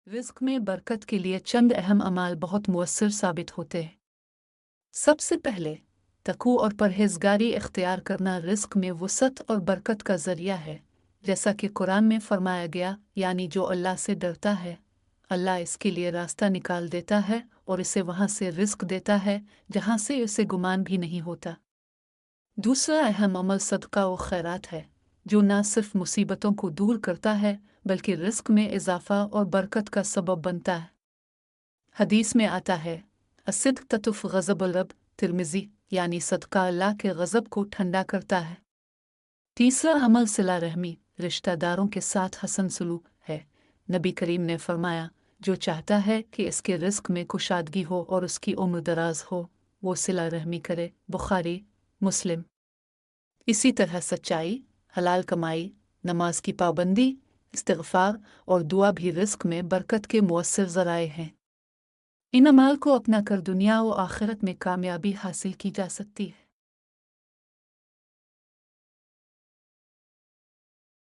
Risk में बरकत के लिए चंद अहम अमाल बहुत मुअस्सर साबित होते हैं। सबसे पहले तकू और परहेजगारी इख्तियार करना रिस्क में वसअत और बरकत का जरिया है, जैसा कि कुरान में फरमाया गया, यानी जो अल्लाह से डरता है अल्लाह इसके लिए रास्ता निकाल देता है और इसे वहाँ से रिस्क देता है जहाँ से उसे गुमान भी नहीं होता। दूसरा अहम अमल सदका व खैरात है, जो न सिर्फ मुसीबतों को दूर करता है बल्कि रिस्क में इजाफा और बरकत का सबब बनता है। हदीस में आता है, असिद्क ततुफ गज़ब रब, तिर्मिज़ी, यानी सदका अल्लाह के गज़ब को ठंडा करता है। तीसरा अमल सिला रहमी, रिश्तेदारों के साथ हसन सलूक है। नबी करीम ने फरमाया, जो चाहता है कि इसके रिस्क में कुशादगी हो और उसकी उम्र दराज हो, वो सिला रहमी करे। बुखारी, मुस्लिम। इसी तरह सच्चाई, हलाल कमाई, नमाज की पाबंदी, इस्तिग़फ़ार और दुआ भी रिस्क में बरकत के मुअस्सर ज़राए हैं। इन अमाल को अपना कर दुनिया व आखिरत में कामयाबी हासिल की जा सकती है।